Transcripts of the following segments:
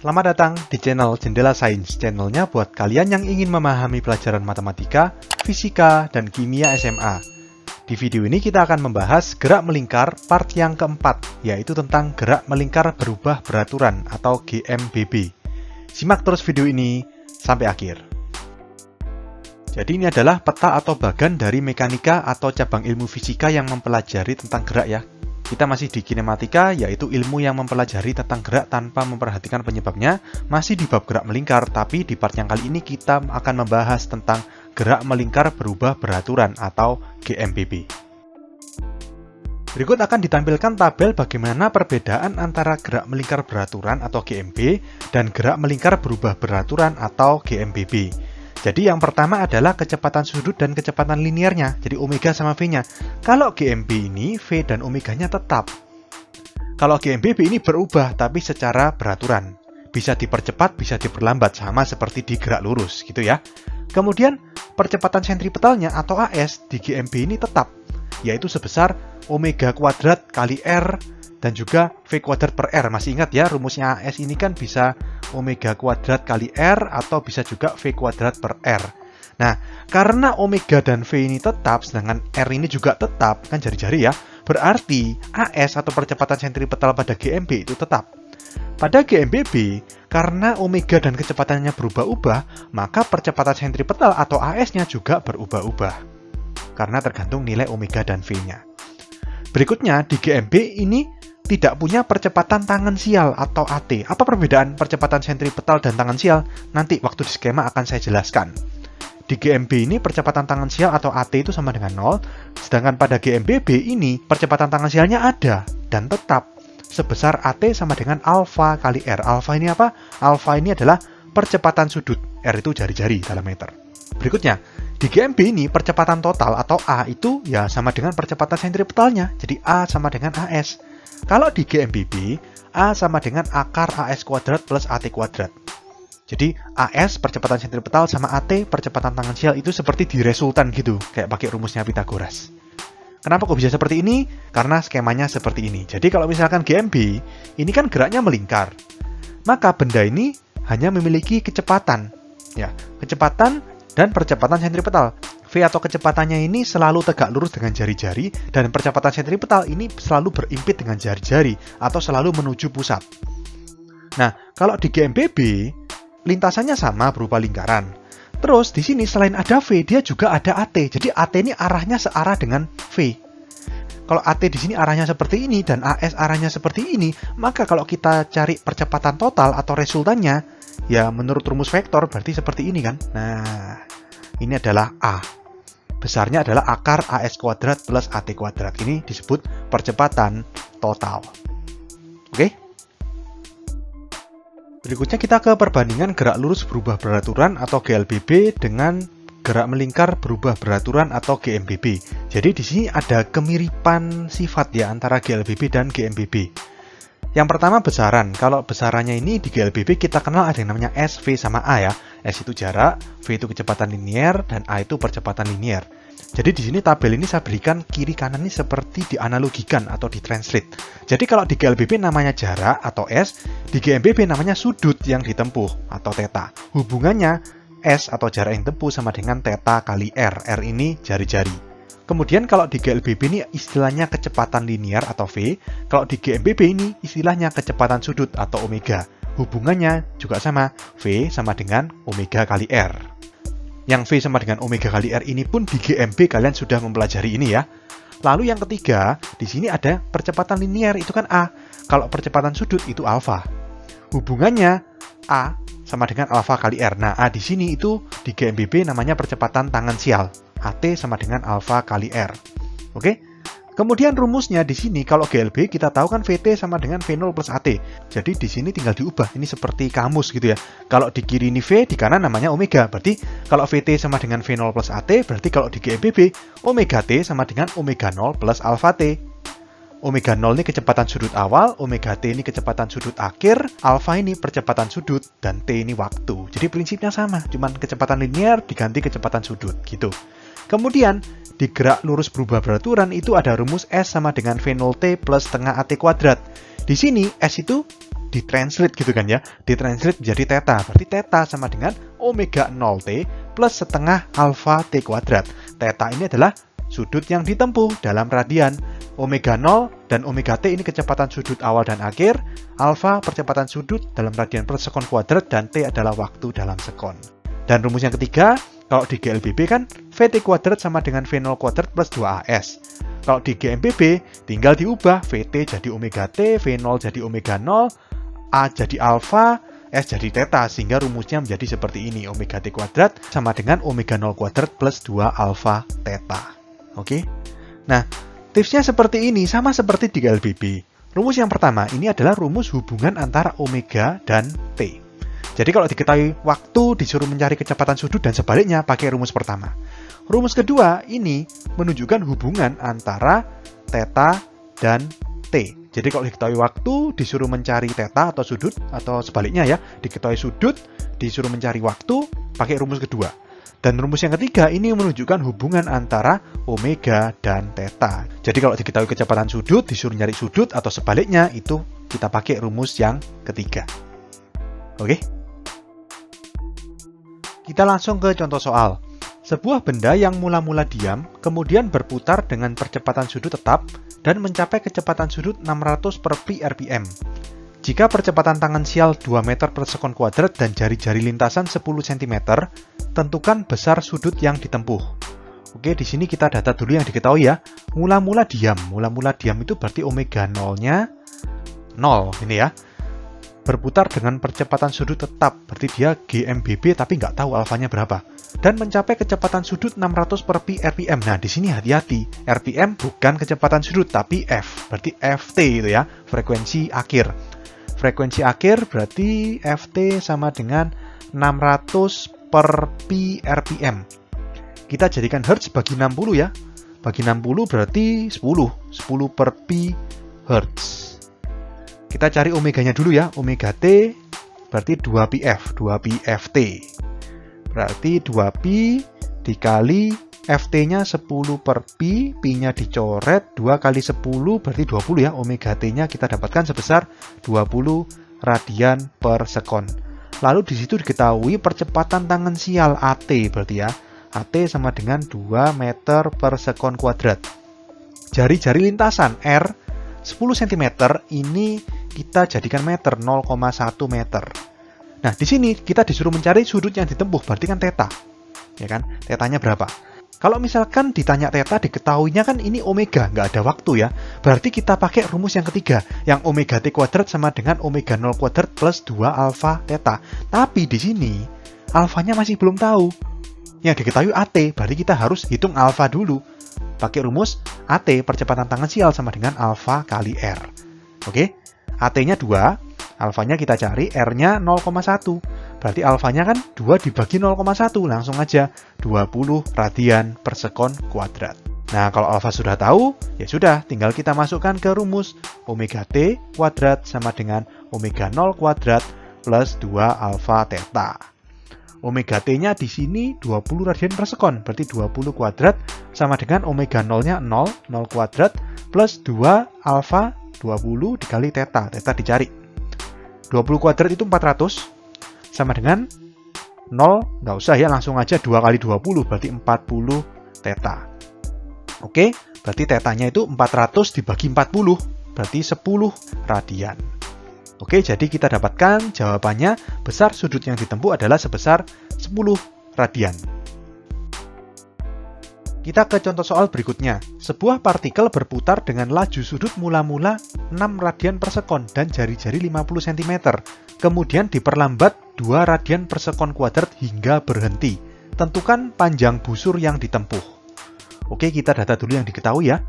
Selamat datang di channel Jendela Sains, channelnya buat kalian yang ingin memahami pelajaran matematika, fisika, dan kimia SMA. Di video ini kita akan membahas gerak melingkar part yang keempat, yaitu tentang gerak melingkar berubah beraturan atau GMBB. Simak terus video ini sampai akhir. Jadi ini adalah peta atau bagan dari mekanika atau cabang ilmu fisika yang mempelajari tentang gerak ya. Kita masih di kinematika, yaitu ilmu yang mempelajari tentang gerak tanpa memperhatikan penyebabnya, masih di bab gerak melingkar, tapi di part yang kali ini kita akan membahas tentang gerak melingkar berubah beraturan atau GMBB. Berikut akan ditampilkan tabel bagaimana perbedaan antara gerak melingkar beraturan atau GMB dan gerak melingkar berubah beraturan atau GMBB. Jadi yang pertama adalah kecepatan sudut dan kecepatan linearnya, jadi omega sama V-nya. Kalau GMB ini V dan omeganya tetap. Kalau GMBB ini berubah tapi secara beraturan. Bisa dipercepat, bisa diperlambat, sama seperti di gerak lurus gitu ya. Kemudian percepatan sentripetalnya atau AS di GMB ini tetap, yaitu sebesar omega kuadrat kali R dan juga V kuadrat per R. Masih ingat ya, rumusnya AS ini kan bisa omega kuadrat kali R atau bisa juga V kuadrat per R. Nah, karena omega dan V ini tetap, sedangkan R ini juga tetap, kan jari-jari ya, berarti AS atau percepatan sentripetal pada GMB itu tetap. Pada GMBB, karena omega dan kecepatannya berubah-ubah, maka percepatan sentripetal atau AS-nya juga berubah-ubah. Karena tergantung nilai omega dan V-nya. Berikutnya, di GMB ini tidak punya percepatan tangensial atau AT. Apa perbedaan percepatan sentripetal dan tangensial? Nanti waktu di skema akan saya jelaskan. Di GMB ini percepatan tangensial atau AT itu sama dengan 0, sedangkan pada GMBB ini percepatan tangensialnya ada dan tetap sebesar AT sama dengan alfa kali R. Alfa ini apa? Alfa ini adalah percepatan sudut. R itu jari-jari dalam meter. Berikutnya, di GMB ini percepatan total atau A itu ya sama dengan percepatan sentripetalnya. Jadi A sama dengan AS. Kalau di GMBB, A sama dengan akar AS kuadrat plus AT kuadrat. Jadi AS percepatan sentripetal sama AT percepatan tangensial itu seperti di resultan gitu, kayak pakai rumusnya Pythagoras. Kenapa kok bisa seperti ini? Karena skemanya seperti ini. Jadi kalau misalkan GMB, ini kan geraknya melingkar. Maka benda ini hanya memiliki kecepatan. Ya, kecepatan dan percepatan sentripetal. V atau kecepatannya ini selalu tegak lurus dengan jari-jari, dan percepatan sentripetal ini selalu berimpit dengan jari-jari atau selalu menuju pusat. Nah, kalau di GMBB, lintasannya sama berupa lingkaran. Terus di sini selain ada V, dia juga ada AT. Jadi AT ini arahnya searah dengan V. Kalau AT di sini arahnya seperti ini dan AS arahnya seperti ini, maka kalau kita cari percepatan total atau resultannya, ya menurut rumus vektor berarti seperti ini kan. Nah, ini adalah A. Besarnya adalah akar AS kuadrat plus AT kuadrat. Ini disebut percepatan total. Oke? Berikutnya kita ke perbandingan gerak lurus berubah beraturan atau GLBB dengan gerak melingkar berubah beraturan atau GMBB. Jadi di sini ada kemiripan sifat ya antara GLBB dan GMBB. Yang pertama besaran. Kalau besarannya ini di GLBB kita kenal ada yang namanya S, V, sama A ya. S itu jarak, V itu kecepatan linier, dan A itu percepatan linier. Jadi di sini tabel ini saya berikan kiri kanan ini seperti dianalogikan atau ditranslate. Jadi kalau di GLBB namanya jarak atau S, di GMBB namanya sudut yang ditempuh atau theta. Hubungannya S atau jarak yang ditempuh sama dengan theta kali R. R ini jari-jari. Kemudian kalau di GLBB ini istilahnya kecepatan linier atau V, kalau di GMBB ini istilahnya kecepatan sudut atau omega. Hubungannya juga sama, V sama dengan omega kali R. Yang V sama dengan omega kali R ini pun di GMB kalian sudah mempelajari ini ya. Lalu yang ketiga, di sini ada percepatan linier, itu kan A. Kalau percepatan sudut itu alfa. Hubungannya A sama dengan alfa kali R. Nah, A di sini itu di GMBB namanya percepatan tangensial. AT sama dengan alfa kali R. Oke? Kemudian rumusnya di sini kalau GLB kita tahu kan VT sama dengan V0 plus AT. Jadi di sini tinggal diubah. Ini seperti kamus gitu ya. Kalau di kiri ini V, di kanan namanya omega. Berarti kalau VT sama dengan V0 plus AT, berarti kalau di GMBB omega T sama dengan omega 0 plus alfa T. Omega 0 ini kecepatan sudut awal, omega T ini kecepatan sudut akhir, alfa ini percepatan sudut, dan T ini waktu. Jadi prinsipnya sama, cuman kecepatan linear diganti kecepatan sudut gitu. Kemudian di gerak lurus berubah beraturan itu ada rumus S sama dengan V0T plus setengah AT kuadrat. Di sini S itu ditranslate gitu kan ya. Ditranslate menjadi theta. Berarti theta sama dengan omega 0T plus setengah alfa T kuadrat. Theta ini adalah sudut yang ditempuh dalam radian. Omega 0 dan omega T ini kecepatan sudut awal dan akhir. Alfa percepatan sudut dalam radian per sekon kuadrat dan T adalah waktu dalam sekon. Dan rumus yang ketiga, kalau di GLBB kan VT kuadrat sama dengan V0 kuadrat plus 2AS. Kalau di GMBB tinggal diubah, VT jadi omega T, V0 jadi omega 0, A jadi alfa, S jadi theta, sehingga rumusnya menjadi seperti ini. Omega T kuadrat sama dengan omega 0 kuadrat plus 2 alfa theta. Oke? Nah, tipsnya seperti ini, sama seperti di GLBB. Rumus yang pertama, ini adalah rumus hubungan antara omega dan T. Jadi kalau diketahui waktu, disuruh mencari kecepatan sudut dan sebaliknya pakai rumus pertama. Rumus kedua, ini menunjukkan hubungan antara theta dan T. Jadi kalau diketahui waktu, disuruh mencari theta atau sudut, atau sebaliknya ya, diketahui sudut, disuruh mencari waktu, pakai rumus kedua. Dan rumus yang ketiga ini menunjukkan hubungan antara omega dan theta. Jadi kalau diketahui kecepatan sudut, disuruh nyari sudut atau sebaliknya, itu kita pakai rumus yang ketiga. Oke? Kita langsung ke contoh soal. Sebuah benda yang mula-mula diam, kemudian berputar dengan percepatan sudut tetap dan mencapai kecepatan sudut 600 per pi rpm. Jika percepatan tangan sial 2 meter per sekon kuadrat dan jari-jari lintasan 10 cm, tentukan besar sudut yang ditempuh. Oke, di sini kita data dulu yang diketahui ya. Mula-mula diam. Mula-mula diam itu berarti omega 0-nya 0. Ini ya. Berputar dengan percepatan sudut tetap. Berarti dia GMBB tapi nggak tahu alfanya berapa. Dan mencapai kecepatan sudut 600 per pi rpm. Nah, di sini hati-hati. RPM bukan kecepatan sudut, tapi F. Berarti FT itu ya. Frekuensi akhir. Frekuensi akhir berarti FT sama dengan 600 per pi rpm. Kita jadikan Hertz bagi 60 ya. Bagi 60 berarti 10. 10 per pi Hertz. Kita cari omeganya dulu ya. Omega T berarti 2πf. 2πft. Berarti 2pi dikali FT-nya 10 per pi. Pi-nya dicoret. 2 kali 10 berarti 20 ya. Omega T-nya kita dapatkan sebesar 20 radian per sekon. Lalu di situ diketahui percepatan tangan sial AT berarti ya. AT sama dengan 2 meter per sekon kuadrat. Jari-jari lintasan R 10 cm ini kita jadikan meter, 0,1 meter. Nah, di sini kita disuruh mencari sudut yang ditempuh, berarti kan theta. Ya kan? Tetanya berapa? Kalau misalkan ditanya theta, diketahuinya kan ini omega, nggak ada waktu ya. Berarti kita pakai rumus yang ketiga, yang omega T kuadrat sama dengan omega 0 kuadrat plus 2 alfa theta. Tapi di sini, alfanya masih belum tahu. Yang diketahui AT, berarti kita harus hitung alfa dulu. Pakai rumus AT, percepatan tangan sial sama dengan alfa kali R. Oke? AT-nya 2, alfanya kita cari, R-nya 0,1. Berarti alfanya kan 2 dibagi 0,1, langsung aja 20 radian per sekon kuadrat. Nah, kalau alfa sudah tahu, ya sudah, tinggal kita masukkan ke rumus omega T kuadrat sama dengan omega 0 kuadrat plus 2 alfa theta. Omega T-nya di sini 20 radian per sekon, berarti 20 kuadrat sama dengan omega 0-nya 0, 0 kuadrat plus 2 alfa 20 dikali theta. Theta dicari. 20 kuadrat itu 400. Sama dengan 0, nggak usah ya, langsung aja 2 kali 20, berarti 40 theta. Oke, berarti tetanya itu 400 dibagi 40, berarti 10 radian. Oke, jadi kita dapatkan jawabannya besar sudut yang ditempuh adalah sebesar 10 radian. Kita ke contoh soal berikutnya. Sebuah partikel berputar dengan laju sudut mula-mula 6 radian per sekon dan jari-jari 50 cm. Kemudian diperlambat 2 radian per sekon kuadrat hingga berhenti. Tentukan panjang busur yang ditempuh. Oke, kita data dulu yang diketahui ya.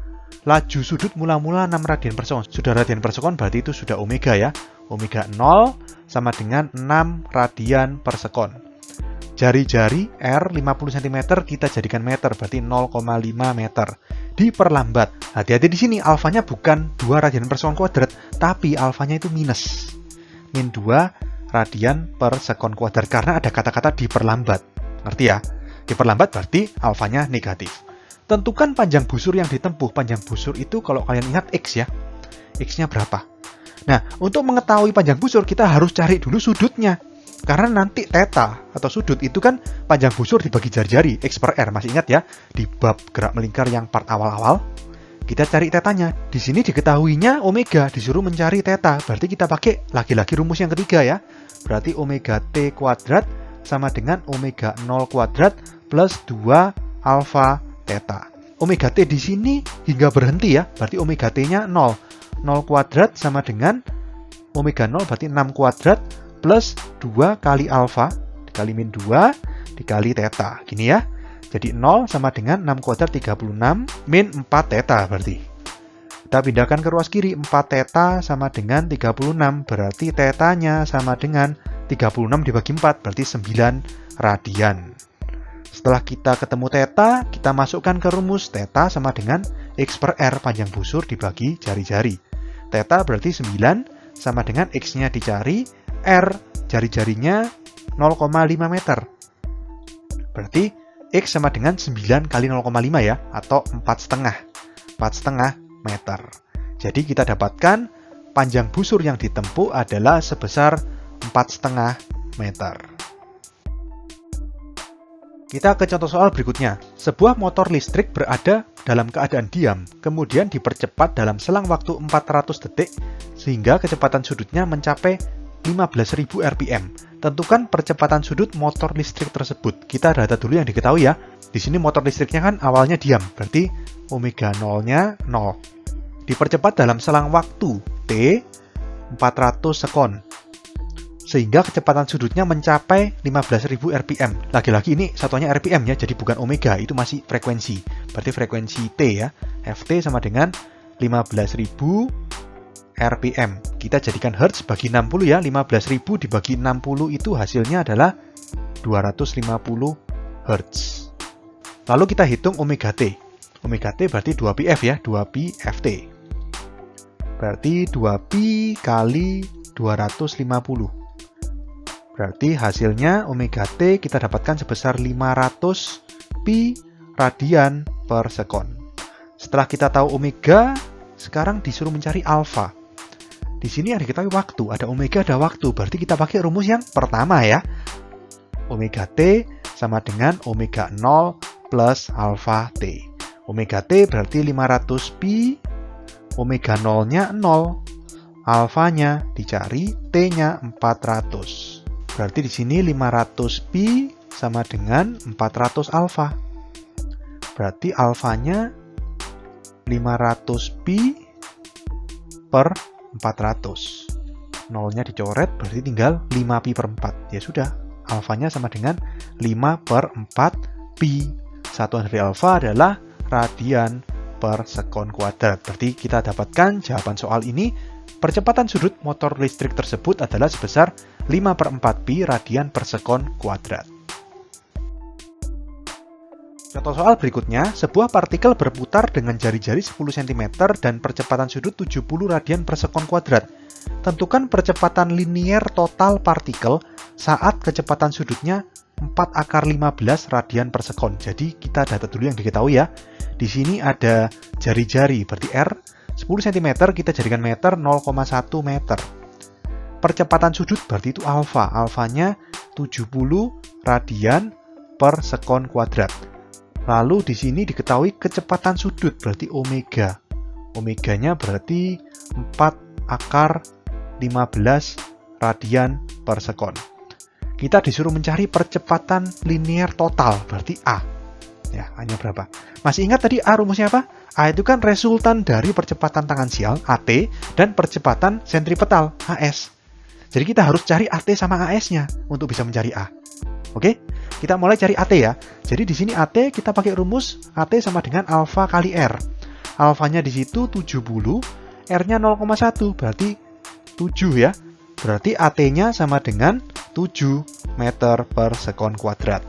Laju sudut mula-mula 6 radian per sekon. Sudah radian per sekon berarti itu sudah omega ya. Omega 0 sama dengan 6 radian per sekon. Jari-jari R 50 cm kita jadikan meter, berarti 0,5 meter. Diperlambat. Hati-hati di sini, alfanya bukan 2 radian per sekon kuadrat, tapi alfanya itu minus. Min 2 radian per sekon kuadrat, karena ada kata-kata diperlambat. Ngerti ya? Diperlambat berarti alfanya negatif. Tentukan panjang busur yang ditempuh. Panjang busur itu kalau kalian ingat X ya. X-nya berapa? Nah, untuk mengetahui panjang busur kita harus cari dulu sudutnya. Karena nanti theta atau sudut itu kan panjang busur dibagi jari-jari, X per R. Masih ingat ya? Di bab gerak melingkar yang part awal-awal, kita cari tetanya. Di sini diketahuinya omega, disuruh mencari theta. Berarti kita pakai lagi-lagi rumus yang ketiga ya. Berarti omega T kuadrat sama dengan omega 0 kuadrat plus 2 alfa theta. Omega T di sini hingga berhenti ya. Berarti omega T-nya 0. 0 kuadrat sama dengan omega 0 berarti 6 kuadrat plus 2 kali alfa dikali min 2 dikali theta. Gini ya. Jadi 0 sama dengan 6 kuadrat 36 min 4 theta berarti. Kita pindahkan ke ruas kiri. 4 theta sama dengan 36. Berarti theta-nya sama dengan 36 dibagi 4. Berarti 9 radian. Setelah kita ketemu theta, kita masukkan ke rumus. Theta sama dengan X per R, panjang busur dibagi jari-jari. Theta berarti 9 sama dengan X-nya dicari. R, jari-jarinya 0,5 meter. Berarti X sama dengan 9 kali 0,5 ya, atau 4,5 meter. Jadi kita dapatkan panjang busur yang ditempuh adalah sebesar 4,5 meter. Kita ke contoh soal berikutnya. Sebuah motor listrik berada dalam keadaan diam, kemudian dipercepat dalam selang waktu 400 detik, sehingga kecepatan sudutnya mencapai 15.000 rpm. Tentukan percepatan sudut motor listrik tersebut. Kita data dulu yang diketahui ya. Di sini motor listriknya kan awalnya diam, berarti omega 0-nya 0. Dipercepat dalam selang waktu T 400 sekon. Sehingga kecepatan sudutnya mencapai 15.000 rpm. Lagi-lagi ini satuannya rpm ya, jadi bukan omega, itu masih frekuensi. Berarti frekuensi T ya. Ft sama dengan 15.000 rpm. Kita jadikan hertz bagi 60 ya. 15.000 dibagi 60 itu hasilnya adalah 250 hertz. Lalu kita hitung omega T. Omega T berarti 2πf ya, 2pi Ft. Berarti 2pi kali 250. Berarti hasilnya omega T kita dapatkan sebesar 500 pi radian per sekon. Setelah kita tahu omega, sekarang disuruh mencari alfa. Di sini yang diketahui waktu, ada omega, ada waktu. Berarti kita pakai rumus yang pertama ya. Omega T sama dengan omega 0 plus alfa T. Omega T berarti 500 pi, omega 0-nya 0. Alfanya dicari, T-nya 400. Berarti di sini 500 pi sama dengan 400 alfa. Berarti alfanya 500 pi per 400. Nolnya dicoret, berarti tinggal 5 pi per 4. Ya sudah, alfanya sama dengan 5 per 4 pi. Satuan dari alfa adalah radian per sekon kuadrat. Berarti kita dapatkan jawaban soal ini, percepatan sudut motor listrik tersebut adalah sebesar 5 per 4 pi radian per sekon kuadrat. Contoh soal berikutnya, sebuah partikel berputar dengan jari-jari 10 cm dan percepatan sudut 70 radian per sekon kuadrat. Tentukan percepatan linier total partikel saat kecepatan sudutnya 4 akar 15 radian per sekon. Jadi kita data dulu yang diketahui ya. Di sini ada jari-jari, berarti R 10 cm kita jadikan meter, 0,1 meter. Percepatan sudut berarti itu alfa. Alfanya 70 radian per sekon kuadrat. Lalu di sini diketahui kecepatan sudut berarti omega. Omeganya berarti 4 akar 15 radian per sekon. Kita disuruh mencari percepatan linier total berarti A. Ya, hanya berapa? Masih ingat tadi A rumusnya apa? A itu kan resultan dari percepatan tangensial AT dan percepatan sentripetal AS. Jadi kita harus cari AT sama AS-nya untuk bisa mencari A. Oke? Kita mulai cari AT ya. Jadi di sini AT kita pakai rumus AT sama dengan alfa kali R. Alfanya di situ 70, R-nya 0,1 berarti 7 ya. Berarti AT-nya sama dengan 7 meter per sekon kuadrat.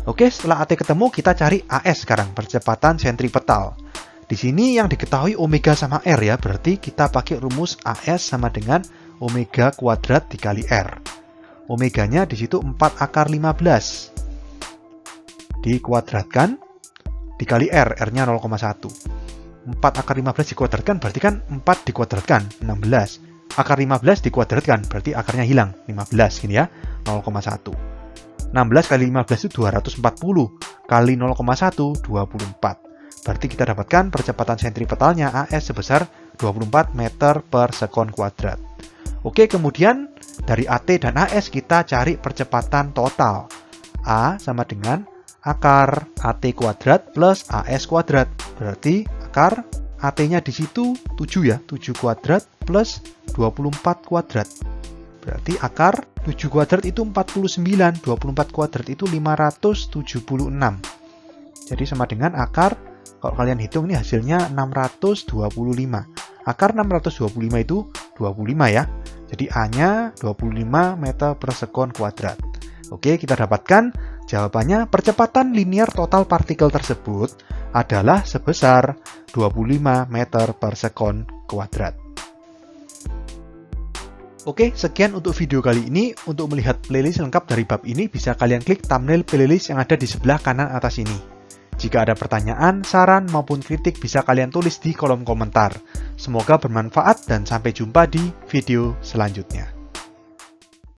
Oke, setelah AT ketemu kita cari AS sekarang, percepatan sentripetal. Di sini yang diketahui omega sama R ya, berarti kita pakai rumus AS sama dengan omega kuadrat dikali R. Omeganya di situ 4 akar 15. Dikuadratkan dikali R, R-nya 0,1. 4 akar 15 dikuadratkan berarti kan 4 dikuadratkan, 16. akar 15 dikuadratkan, berarti akarnya hilang, 15 gini ya, 0,1. 16 kali 15 itu 240, kali 0,1, 24. Berarti kita dapatkan percepatan sentripetalnya AS sebesar 24 meter per sekon kuadrat. Oke, kemudian dari AT dan AS kita cari percepatan total. A sama dengan akar AT kuadrat plus AS kuadrat. Berarti akar AT-nya di situ 7 ya, 7 kuadrat plus 24 kuadrat. Berarti akar 7 kuadrat itu 49, 24 kuadrat itu 576. Jadi sama dengan akar, kalau kalian hitung ini hasilnya 625. Akar 625 itu 25 ya. Jadi A-nya 25 meter per sekon kuadrat. Oke, kita dapatkan jawabannya percepatan linear total partikel tersebut adalah sebesar 25 meter per sekon kuadrat. Oke, sekian untuk video kali ini. Untuk melihat playlist lengkap dari bab ini, bisa kalian klik thumbnail playlist yang ada di sebelah kanan atas ini. Jika ada pertanyaan, saran, maupun kritik bisa kalian tulis di kolom komentar. Semoga bermanfaat dan sampai jumpa di video selanjutnya.